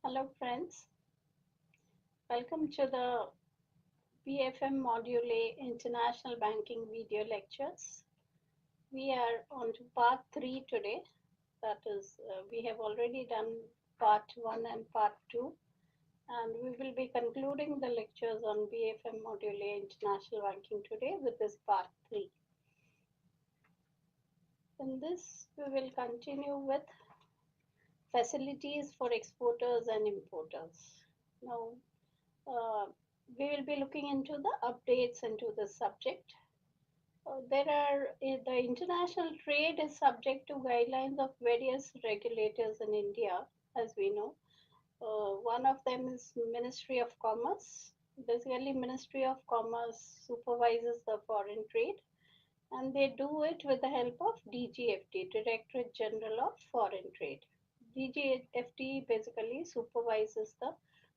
Hello friends, welcome to the BFM Module A International Banking video lectures. We are on to part 3 today. That is, we have already done part 1 and part 2, and we will be concluding the lectures on BFM Module A International Banking today with this part 3. In this, we will continue with facilities for exporters and importers. Now, we will be looking into the updates into this subject. The international trade is subject to guidelines of various regulators in India, as we know. One of them is Ministry of Commerce. Basically, Ministry of Commerce supervises the foreign trade, and they do it with the help of DGFT, Directorate General of Foreign Trade. DGFT basically supervises the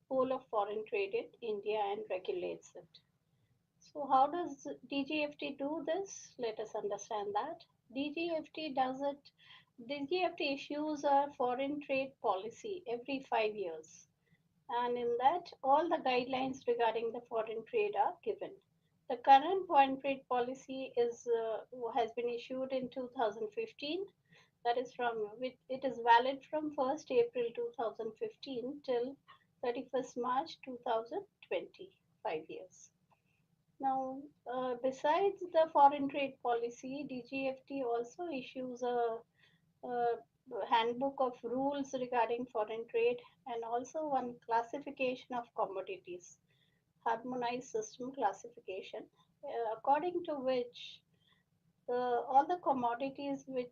whole of foreign trade in India and regulates it. So how does DGFT do this? Let us understand that. DGFT does it. DGFT issues a foreign trade policy every 5 years, and in that all the guidelines regarding the foreign trade are given. The current foreign trade policy has been issued in 2015. That is from which it is valid from 1st April 2015 till 31st March 2020, 5 years. Now, besides the foreign trade policy, DGFT also issues a handbook of rules regarding foreign trade and also one classification of commodities, harmonized system classification, according to which all the commodities which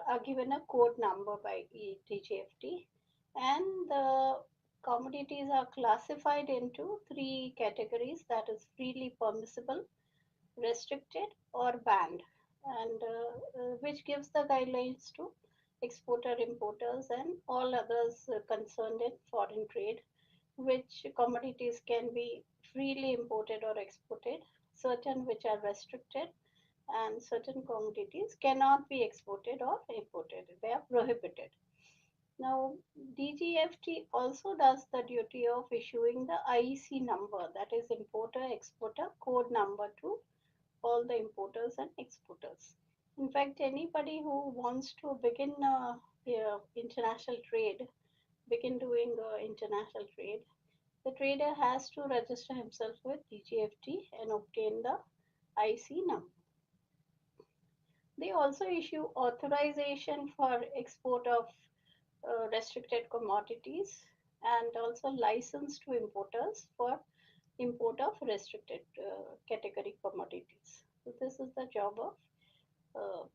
are given a code number by DGFT, and the commodities are classified into three categories, that is freely permissible, restricted or banned, and which gives the guidelines to exporter, importers and all others concerned in foreign trade, which commodities can be freely imported or exported, certain which are restricted, and certain commodities cannot be exported or imported. They are prohibited. Now, DGFT also does the duty of issuing the IEC number, that is importer exporter code number, to all the importers and exporters. In fact, anybody who wants to begin international trade, begin doing international trade, the trader has to register himself with DGFT and obtain the IC number. They also issue authorization for export of restricted commodities and also license to importers for import of restricted category commodities. So this is the job of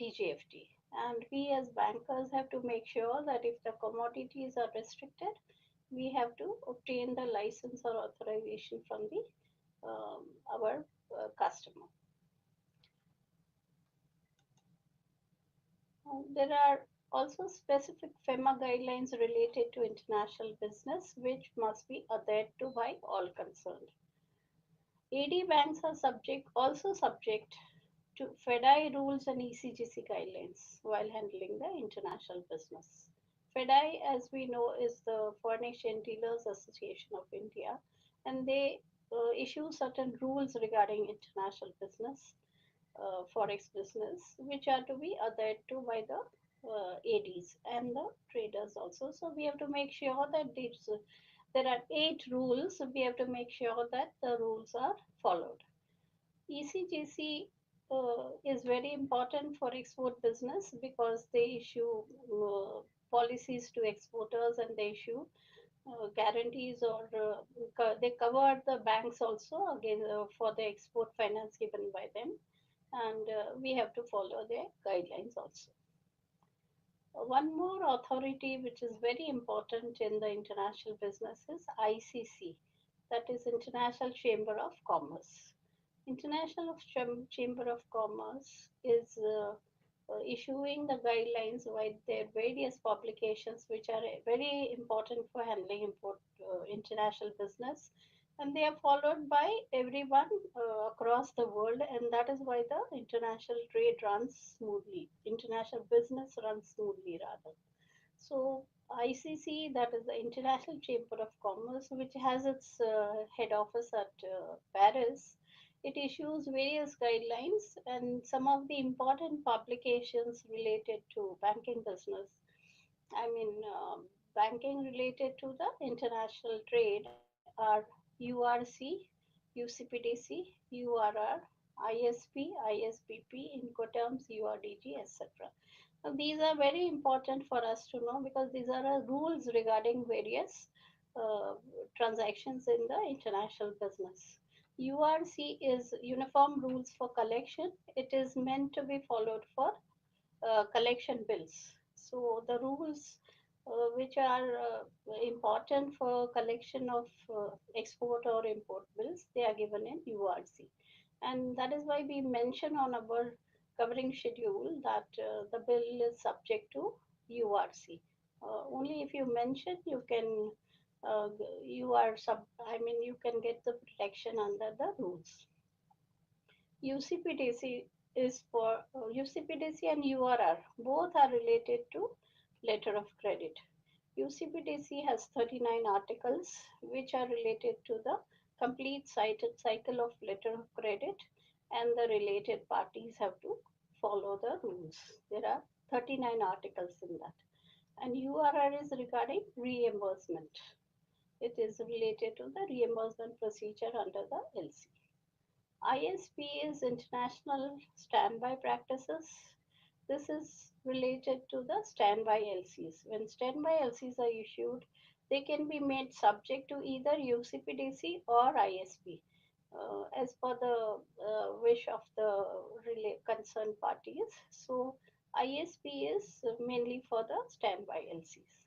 DGFT. And we as bankers have to make sure that if the commodities are restricted, we have to obtain the license or authorization from the our customer. There are also specific FEMA guidelines related to international business which must be adhered to by all concerned. AD banks are also subject to FEDI rules and ECGC guidelines while handling the international business. FEDI, as we know, is the Foreign Exchange Dealers Association of India, and they issue certain rules regarding international business, forex business, which are to be adhered to by the ADs and the traders also. So we have to make sure that there are 8 rules. So we have to make sure that the rules are followed. ECGC is very important for export business because they issue policies to exporters, and they issue guarantees, or they cover the banks also again for the export finance given by them, and we have to follow their guidelines also. One more authority which is very important in the international business is ICC, that is International Chamber of Commerce. International Chamber of Commerce is issuing the guidelines with their various publications, which are very important for handling international business, and they are followed by everyone across the world, and that is why the international trade runs smoothly, international business runs smoothly rather. So ICC, that is the International Chamber of Commerce, which has its head office at Paris, it issues various guidelines and some of the important publications related to banking business. I mean, banking related to the international trade are URC, UCPDC, URR, ISP, ISBP, Incoterms, URDG, etc. Now, these are very important for us to know because these are rules regarding various uh, transactions in the international business. URC is Uniform Rules for Collection. It is meant to be followed for collection bills. So the rules which are important for collection of export or import bills, they are given in URC. And that is why we mention on our covering schedule that the bill is subject to URC. Only if you mention, you can you are sub. I mean, you can get the protection under the rules. UCPDC is for UCPDC and URR. Both are related to letter of credit. UCPDC has 39 articles which are related to the complete cycle of letter of credit, and the related parties have to follow the rules. There are 39 articles in that. And URR is regarding reimbursement. It is related to the reimbursement procedure under the LC. ISP is International Standby Practices. This is related to the standby LCs. When standby LCs are issued, they can be made subject to either UCPDC or ISP as per the wish of the concerned parties. So, ISP is mainly for the standby LCs.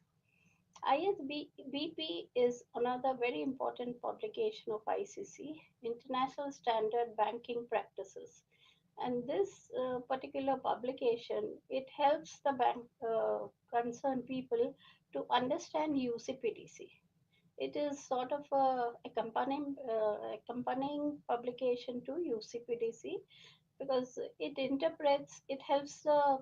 ISBP is another very important publication of ICC, International Standard Banking Practices. And this particular publication, it helps the bank concerned people to understand UCPDC. It is sort of a accompanying publication to UCPDC because it helps uh,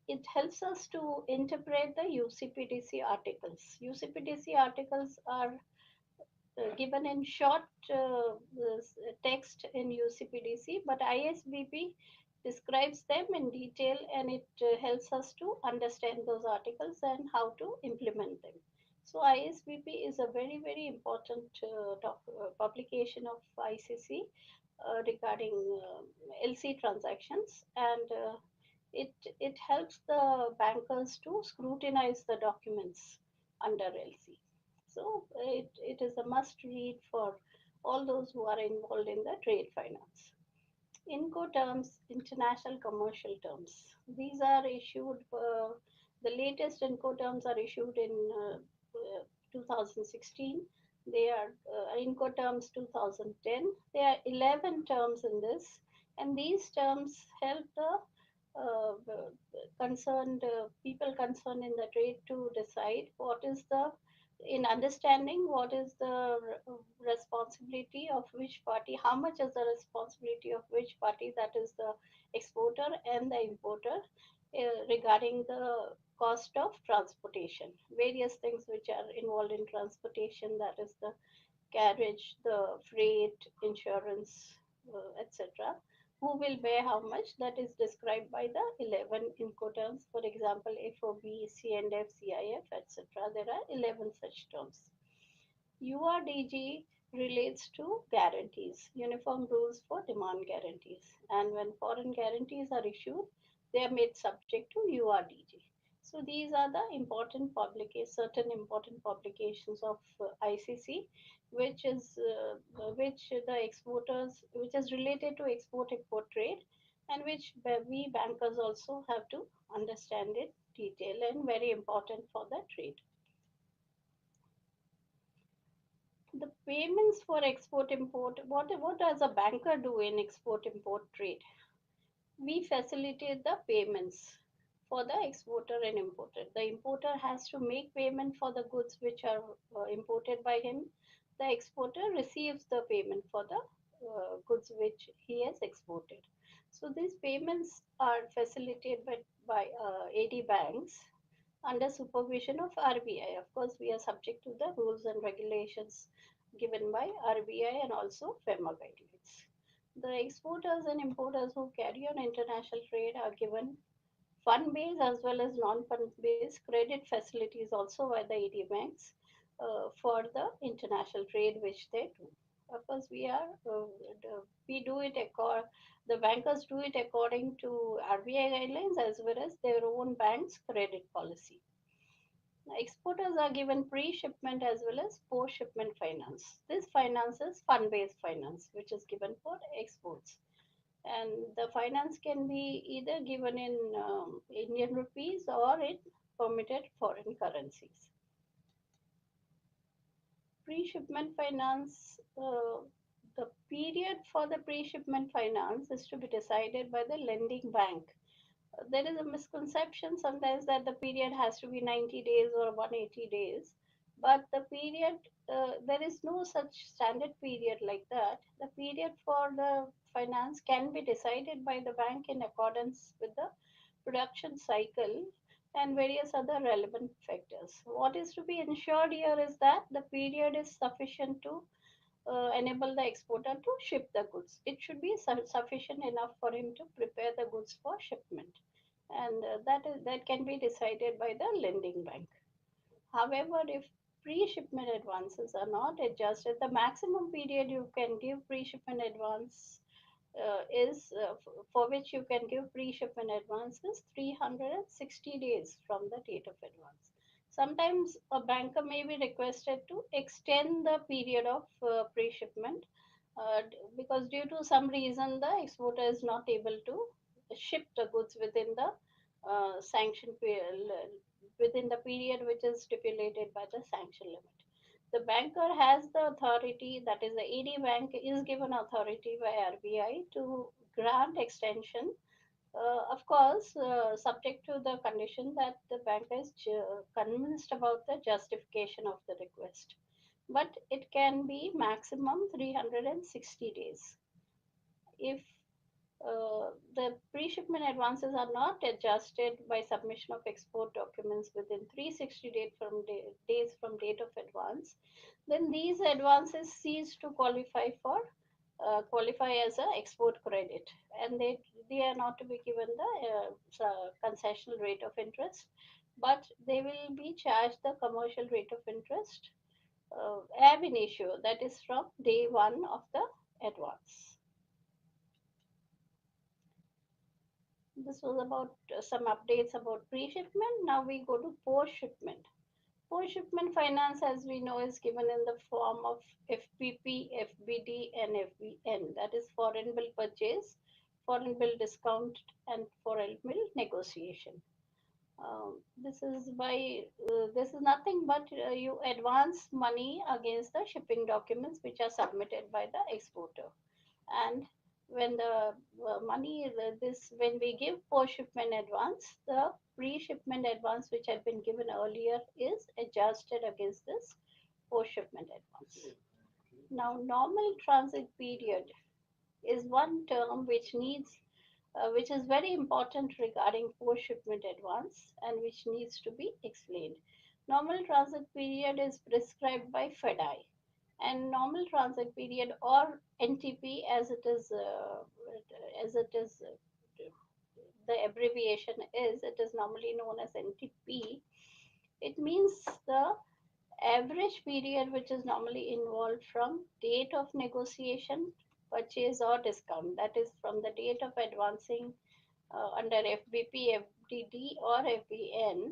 it helps us to interpret the UCPDC articles. UCPDC articles are given in short text in UCPDC, but ISBP describes them in detail, and it helps us to understand those articles and how to implement them. So ISBP is a very, very important publication of ICC regarding LC transactions, and it helps the bankers to scrutinize the documents under LC. So it is a must read for all those who are involved in the trade finance. Incoterms, international commercial terms. These are issued, the latest Incoterms are issued in 2016. They are Incoterms 2010. There are 11 terms in this, and these terms help the concerned people concerned in the trade to decide what is the in understanding what is the responsibility of which party, how much is the responsibility of which party, that is the exporter and the importer, regarding the cost of transportation, various things which are involved in transportation, that is the carriage, the freight, insurance, etc. Who will bear how much? That is described by the 11 Incoterms. For example, FOB, C&F, CIF, etc. There are 11 such terms. URDG relates to guarantees, uniform rules for demand guarantees. And when foreign guarantees are issued, they are made subject to URDG. So these are the important certain important publications of ICC, which the exporters, which is related to export-import trade, and which we bankers also have to understand in detail and very important for the trade. The payments for export import, what does a banker do in export import trade? We facilitate the payments for the exporter and importer. The importer has to make payment for the goods which are imported by him. The exporter receives the payment for the goods which he has exported. So these payments are facilitated by AD banks. under supervision of RBI. Of course, we are subject to the rules and regulations given by RBI and also FEMA guidelines. The exporters and importers who carry on international trade are given fund-based as well as non-fund-based credit facilities also by the ED banks for the international trade which they do. Of course, we do it the bankers do it according to RBI guidelines as well as their own bank's credit policy. Exporters are given pre-shipment as well as post-shipment finance. This finance is fund-based finance, which is given for exports. And the finance can be either given in Indian rupees or in permitted foreign currencies. Pre-shipment finance, the period for the pre-shipment finance is to be decided by the lending bank. There is a misconception sometimes that the period has to be 90 days or 180 days, but the period, there is no such standard period like that. The period for the finance can be decided by the bank in accordance with the production cycle and various other relevant factors. What is to be ensured here is that the period is sufficient to enable the exporter to ship the goods. It should be sufficient enough for him to prepare the goods for shipment, and that can be decided by the lending bank. However, if pre-shipment advances are not adjusted, the maximum period you can give pre-shipment advance is for which you can give pre-shipment advance is 360 days from the date of advance. Sometimes a banker may be requested to extend the period of pre-shipment because due to some reason the exporter is not able to ship the goods within the sanction period, within the period which is stipulated by the sanction limit. The banker has the authority, that is, the ED bank is given authority by RBI to grant extension, of course, subject to the condition that the banker is convinced about the justification of the request. But it can be maximum 360 days. If the pre-shipment advances are not adjusted by submission of export documents within 360 days from date of advance, then these advances cease to qualify as an export credit, and they are not to be given the concessional rate of interest, but they will be charged the commercial rate of interest ab initio, that is from day one of the advance. This was about some updates about pre-shipment. Now we go to post-shipment. Post-shipment finance, as we know, is given in the form of FBP, FBD, and FBN. That is foreign bill purchase, foreign bill discount, and foreign bill negotiation. This is nothing but you advance money against the shipping documents which are submitted by the exporter, and when the money this when we give post shipment advance, the pre shipment advance which had been given earlier is adjusted against this post shipment advance. Now, normal transit period is one term which is very important regarding post shipment advance and which needs to be explained. Normal transit period is prescribed by FEDI, and normal transit period, or NTP as it is the abbreviation is, it is normally known as NTP. It means the average period which is normally involved from date of negotiation, purchase or discount, that is from the date of advancing under FBP, FDD or FBN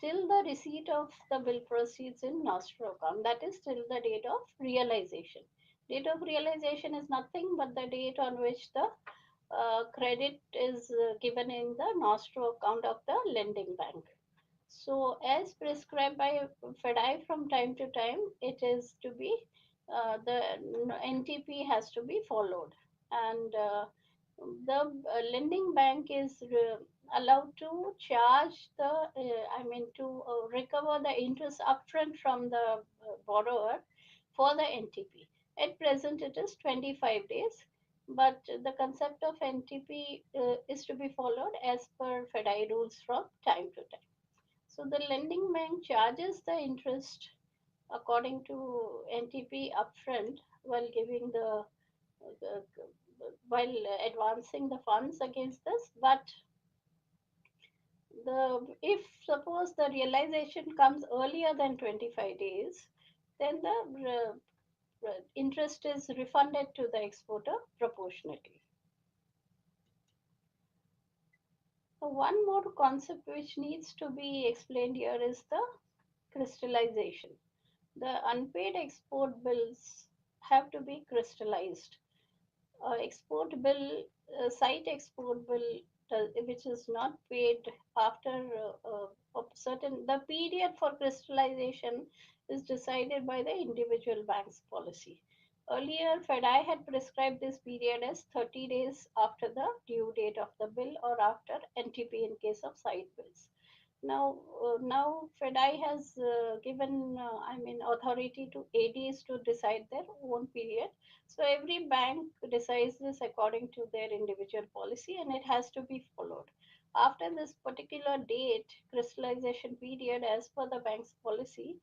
till the receipt of the bill proceeds in nostro account, that is till the date of realization. Date of realization is nothing but the date on which the credit is given in the nostro account of the lending bank. So, as prescribed by FEDI from time to time, it is to be the NTP has to be followed, and the lending bank is allowed to charge to recover the interest upfront from the borrower for the NTP. At present, it is 25 days, but the concept of NTP is to be followed as per FEDI rules from time to time. So the lending bank charges the interest according to NTP upfront while giving the while advancing the funds against this. But the if suppose the realization comes earlier than 25 days, then the interest is refunded to the exporter proportionately. So one more concept which needs to be explained here is the crystallization. The unpaid export bills have to be crystallized. Export bill, site export bill, which is not paid after certain, the period for crystallization is decided by the individual bank's policy. Earlier, FEDI had prescribed this period as 30 days after the due date of the bill or after NTP in case of site bills. Now FEDI has given, authority to ADs to decide their own period. So every bank decides this according to their individual policy, and it has to be followed. After this particular date, crystallization period, as per the bank's policy,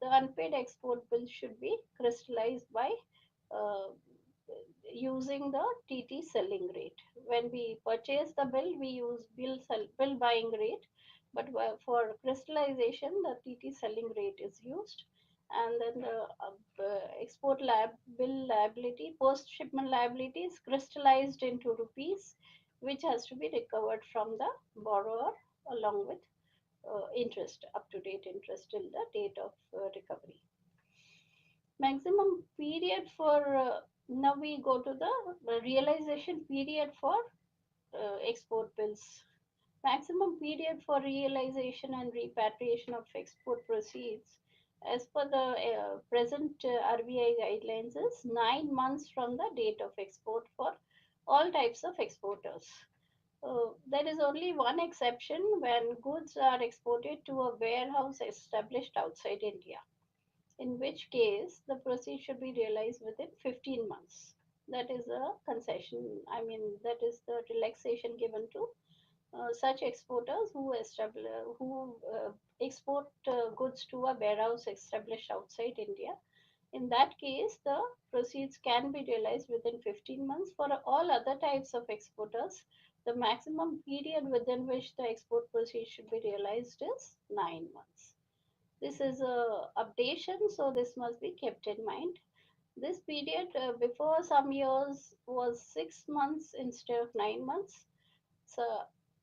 the unpaid export bill should be crystallized by uh, using the TT selling rate. When we purchase the bill, we use bill buying rate, but for crystallization, the TT selling rate is used. And then the export bill liability, post shipment liability is crystallized into rupees, which has to be recovered from the borrower along with interest, up to date interest till the date of recovery. Maximum period for now we go to the realization period for export bills. Maximum period for realization and repatriation of export proceeds as per the present RBI guidelines is 9 months from the date of export for all types of exporters. There is only one exception when goods are exported to a warehouse established outside India, in which case the proceeds should be realized within 15 months. That is a concession, that is the relaxation given to such exporters who export goods to a warehouse established outside India. In that case, the proceeds can be realized within 15 months. For all other types of exporters, the maximum period within which the export proceeds should be realized is 9 months. This is a updation, so this must be kept in mind. This period before some years was 6 months instead of 9 months. So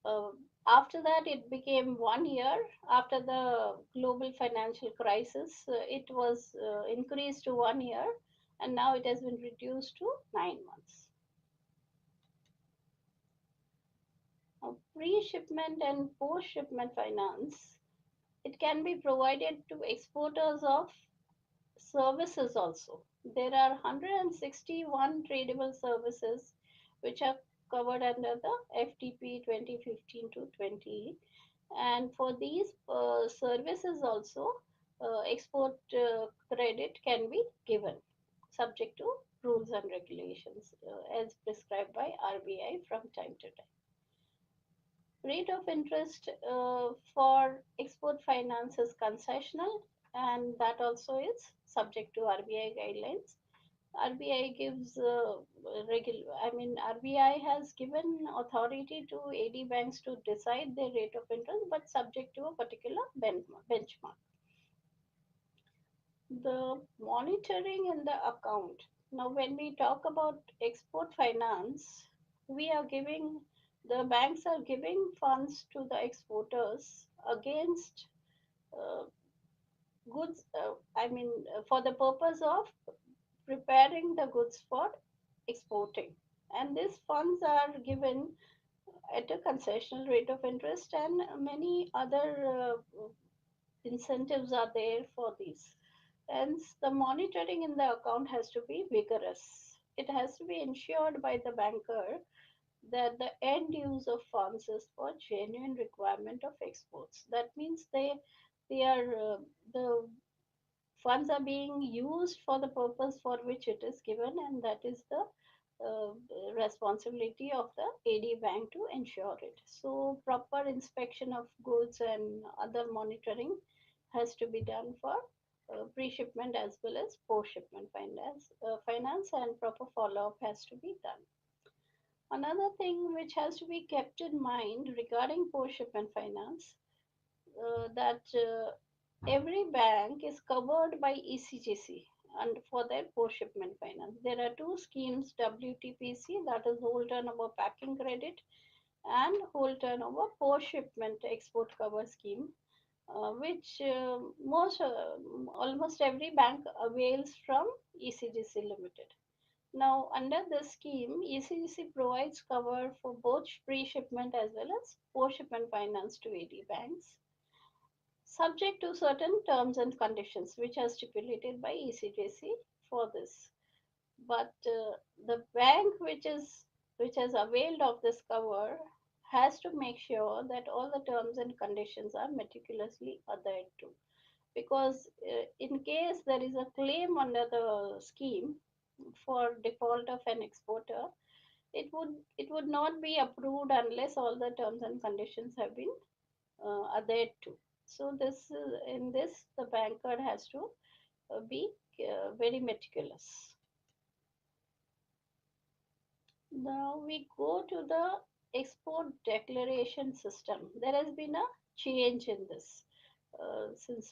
uh, after that, it became 1 year. After the global financial crisis, it was increased to 1 year, and now it has been reduced to 9 months. Now, pre-shipment and post-shipment finance, it can be provided to exporters of services also. There are 161 tradable services which are covered under the FTP 2015 to 20. And for these services also, export credit can be given subject to rules and regulations as prescribed by RBI from time to time. Rate of interest for export finance is concessional, and that also is subject to RBI guidelines. RBI gives RBI has given authority to AD banks to decide their rate of interest, but subject to a particular benchmark. The monitoring in the account. Now, when we talk about export finance, we are giving the banks are giving funds to the exporters against uh, goods. For the purpose of preparing the goods for exporting. And these funds are given at a concessional rate of interest, and many other incentives are there for these. Hence, the monitoring in the account has to be vigorous. It has to be ensured by the banker that the end use of funds is for genuine requirement of exports. That means they are the funds are being used for the purpose for which it is given, and that is the uh, responsibility of the AD bank to ensure it. So proper inspection of goods and other monitoring has to be done for pre-shipment as well as post-shipment finance, and proper follow-up has to be done. Another thing which has to be kept in mind regarding post-shipment finance, that every bank is covered by ECGC and for their post-shipment finance. There are two schemes, WTPC, that is whole turnover packing credit, and whole turnover post-shipment export cover scheme, which almost every bank avails from ECGC Limited. Now, under this scheme, ECGC provides cover for both pre-shipment as well as post-shipment finance to AD banks, subject to certain terms and conditions which are stipulated by ECGC for this. But the bank which has availed of this cover has to make sure that all the terms and conditions are meticulously adhered to, because in case there is a claim under the scheme for default of an exporter, it would not be approved unless all the terms and conditions have been adhered to. So in this the banker has to be very meticulous. Now we go to the export declaration system. There has been a change in this since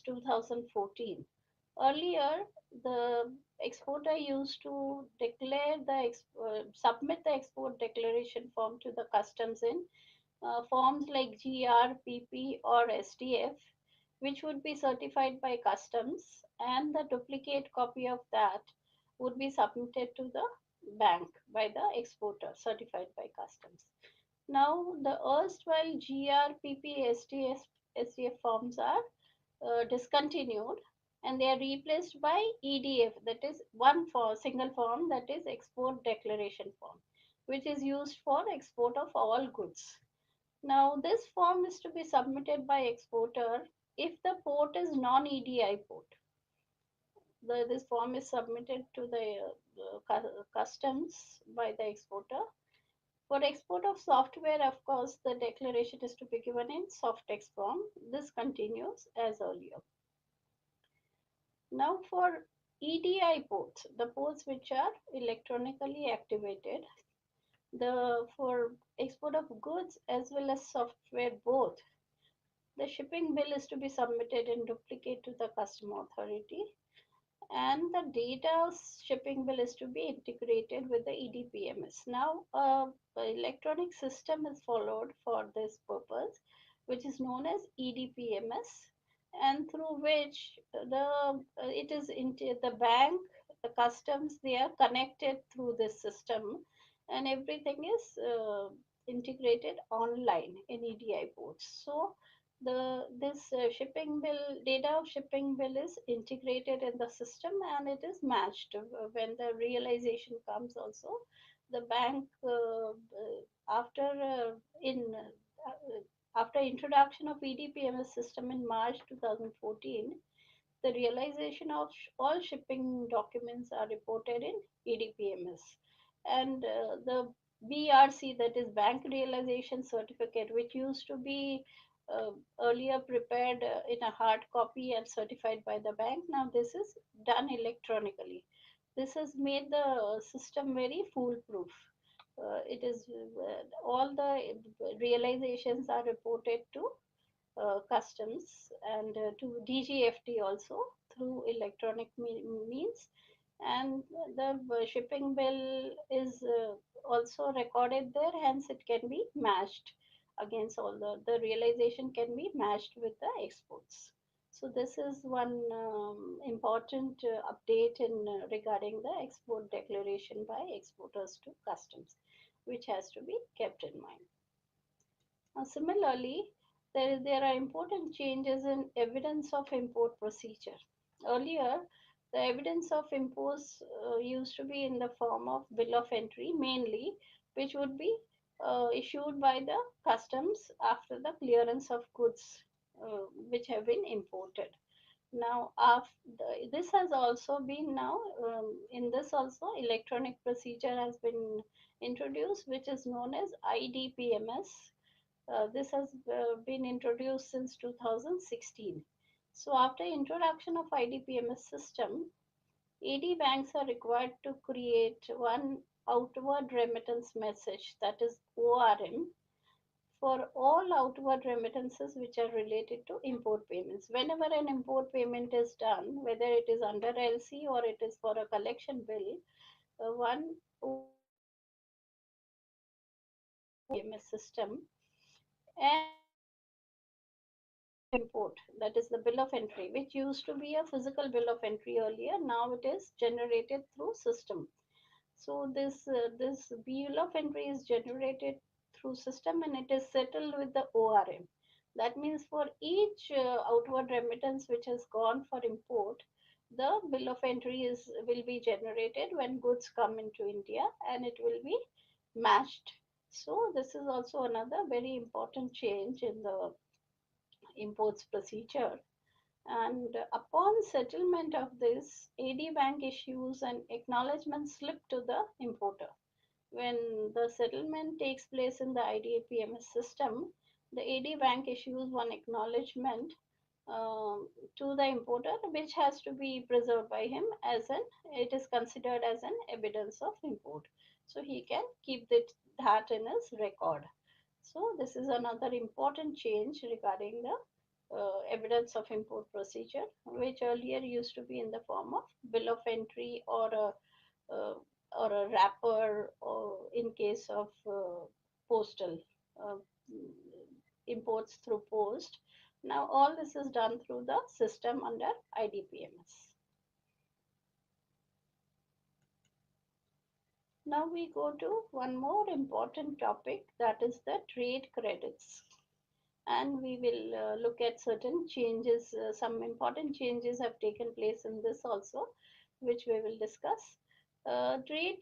2014. Earlier, the exporter used to submit the export declaration form to the customs in forms like GR, PP, or STF, which would be certified by customs, and the duplicate copy of that would be submitted to the bank by the exporter, certified by customs. Now, the erstwhile GR, PP, STF forms are discontinued, and they are replaced by EDF, that is one for single form, that is export declaration form, which is used for export of all goods. Now, this form is to be submitted by exporter if the port is non-EDI port. This form is submitted to the customs by the exporter. For export of software, of course, the declaration is to be given in soft text form. This continues as earlier. Now, for EDI ports, the ports which are electronically activated, for export of goods as well as software both, the shipping bill is to be submitted in duplicate to the custom authority, and the data shipping bill is to be integrated with the EDPMS. Now, electronic system is followed for this purpose, which is known as EDPMS, and through which the bank, the customs, they are connected through this system, and everything is integrated online in EDI ports. So this shipping bill, data of shipping bill is integrated in the system, and it is matched when the realization comes. Also, the bank after in after introduction of EDPMS system in March 2014, the realization of all shipping documents are reported in EDPMS, and the BRC, that is Bank Realization Certificate, which used to be uh, earlier prepared in a hard copy and certified by the bank. Now this is done electronically. This has made the system very foolproof. It is all the realizations are reported to customs and to DGFT also through electronic means, and the shipping bill is also recorded there, hence it can be matched against all the realization can be matched with the exports. So this is one important update in regarding the export declaration by exporters to customs, which has to be kept in mind. Similarly, there are important changes in evidence of import procedure. Earlier, the evidence of imports used to be in the form of bill of entry mainly, which would be issued by the customs after the clearance of goods which have been imported. Now, after, this has also been now, in this also electronic procedure has been introduced, which is known as IDPMS. This has been introduced since 2016. So after introduction of IDPMS system, AD banks are required to create one outward remittance message, that is ORM, for all outward remittances which are related to import payments. Whenever an import payment is done, whether it is under LC or it is for a collection bill, one ORM message is created in the IDPMS system, and certificate of import, that is the bill of entry, which used to be a physical bill of entry earlier, now it is generated through system. So this bill of entry is generated through system and it is settled with the ORM. That means for each outward remittance which has gone for import, the bill of entry is will be generated when goods come into India, and it will be matched. So this is also another very important change in the imports procedure. And upon settlement of this, AD Bank issues an acknowledgement slip to the importer. When the settlement takes place in the IDAPMS system, the AD Bank issues one acknowledgement to the importer, which has to be preserved by him as an, it is considered as an evidence of import. So he can keep that in his record. So this is another important change regarding the evidence of import procedure, which earlier used to be in the form of bill of entry uh, or a wrapper, or in case of postal uh, imports through post. Now all this is done through the system under IDPMS. Now we go to one more important topic, that is the trade credits. And we will look at certain changes, some important changes have taken place in this also, which we will discuss. Trade,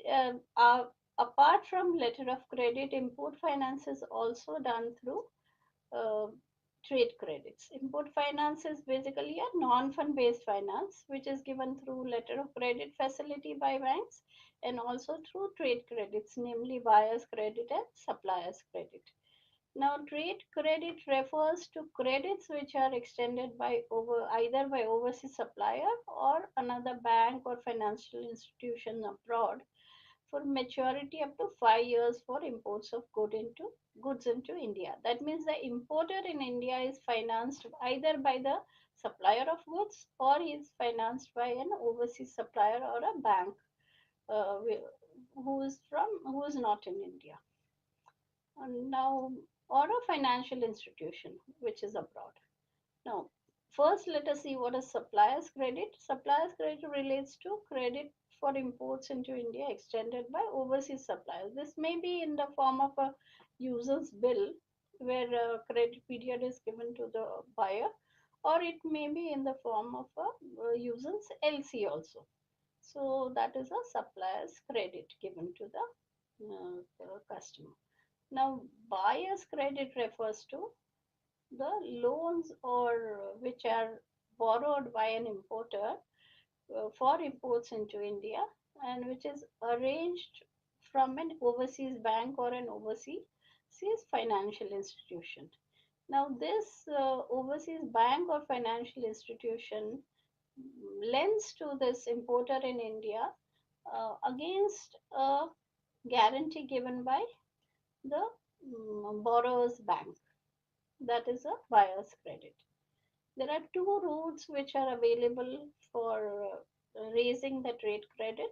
apart from letter of credit, import finance is also done through uh, trade credits. Import finance is basically a non-fund based finance, which is given through letter of credit facility by banks and also through trade credits, namely buyer's credit and supplier's credit. Now, trade credit refers to credits which are extended by either by overseas supplier or another bank or financial institution abroad for maturity up to 5 years for imports of goods into India. That means the importer in India is financed either by the supplier of goods or is financed by an overseas supplier or a bank uh, who is not in India. And now, or a financial institution which is abroad. Now, first let us see what is supplier's credit. Supplier's credit relates to credit for imports into India extended by overseas suppliers. This may be in the form of a user's bill where a credit period is given to the buyer, or it may be in the form of a user's LC also. So that is a supplier's credit given to the customer. Now, buyer's credit refers to the loans or which are borrowed by an importer for imports into India, and which is arranged from an overseas bank or an overseas financial institution. Now, this overseas bank or financial institution lends to this importer in India against a guarantee given by the borrower's bank, that is a buyer's credit. There are two routes which are available for raising the trade credit.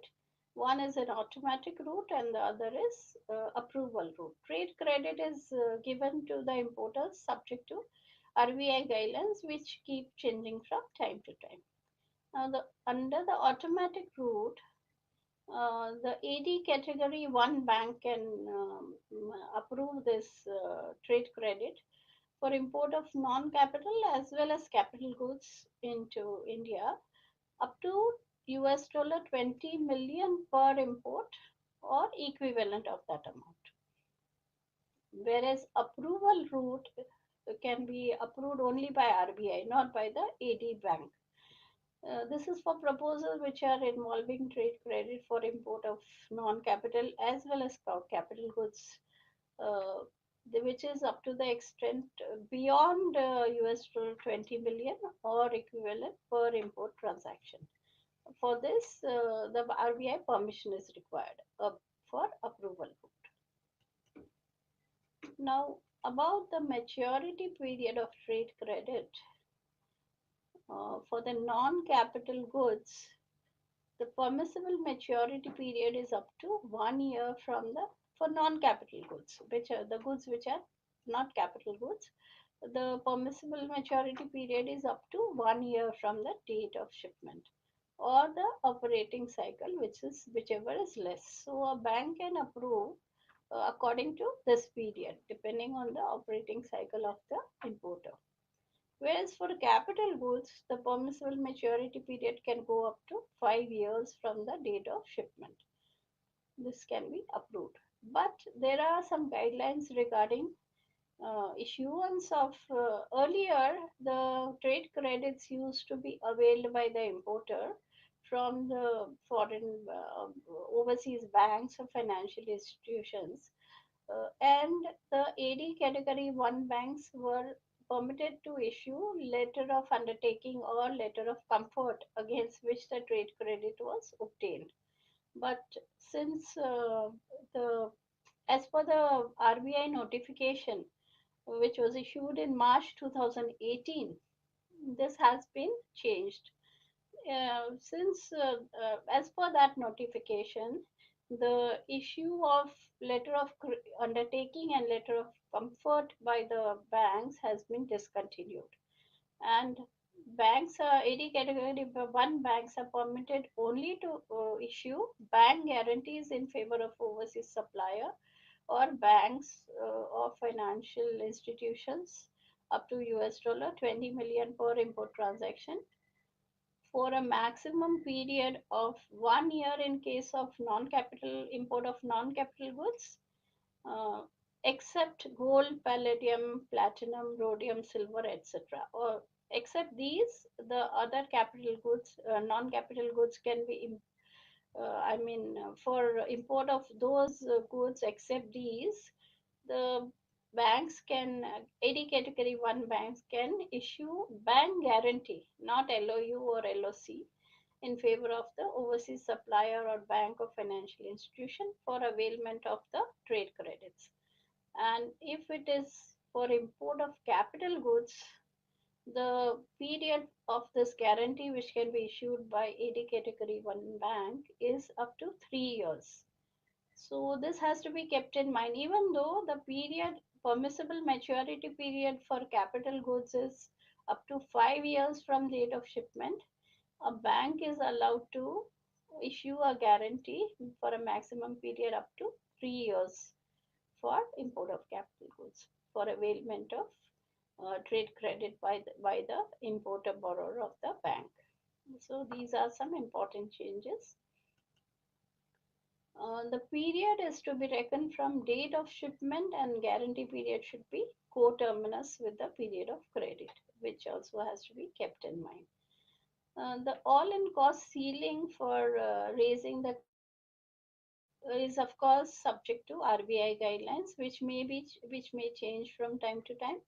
One is an automatic route and the other is approval route. Trade credit is given to the importers subject to RBI guidelines, which keep changing from time to time. Now, under the automatic route, the AD category 1 bank can approve this trade credit for import of non-capital as well as capital goods into India up to US dollar 20 million per import or equivalent of that amount. Whereas approval route can be approved only by RBI, not by the AD bank. This is for proposals which are involving trade credit for import of non-capital as well as capital goods, uh, which is up to the extent beyond US 20 million or equivalent per import transaction. For this, the RBI permission is required for approval. Now, about the maturity period of trade credit for the non-capital goods, the permissible maturity period is up to 1 year from the for non-capital goods, which are the goods which are not capital goods. The permissible maturity period is up to 1 year from the date of shipment or the operating cycle, which is whichever is less. So a bank can approve according to this period, depending on the operating cycle of the importer. Whereas for capital goods, the permissible maturity period can go up to 5 years from the date of shipment. This can be approved. But there are some guidelines regarding issuance of earlier the trade credits used to be availed by the importer from the foreign overseas banks or financial institutions, and the AD category 1 banks were permitted to issue letter of undertaking or letter of comfort against which the trade credit was obtained. But since the as per the RBI notification which was issued in March 2018, this has been changed. Since as per that notification, the issue of letter of undertaking and letter of comfort by the banks has been discontinued, and banks are AD category 1 banks are permitted only to issue bank guarantees in favor of overseas supplier or banks or financial institutions up to US dollar 20 million per import transaction for a maximum period of 1 year in case of non-capital import of non-capital goods, uh, except gold, palladium, platinum, rhodium, silver, etc. Or except these, the other capital goods, non-capital goods can be for import of those goods except these, the banks can, AD category 1 banks can issue bank guarantee, not LOU or LOC, in favor of the overseas supplier or bank or financial institution for availment of the trade credits. And if it is for import of capital goods, the period of this guarantee, which can be issued by AD category 1 bank, is up to 3 years. So this has to be kept in mind. Even though the period permissible maturity period for capital goods is up to 5 years from date of shipment, a bank is allowed to issue a guarantee for a maximum period up to 3 years for import of capital goods for availment of trade credit by the importer borrower of the bank. So these are some important changes. The period is to be reckoned from date of shipment, and guarantee period should be coterminous with the period of credit, which also has to be kept in mind. The all-in cost ceiling for raising the credit is of course subject to RBI guidelines, which may change from time to time.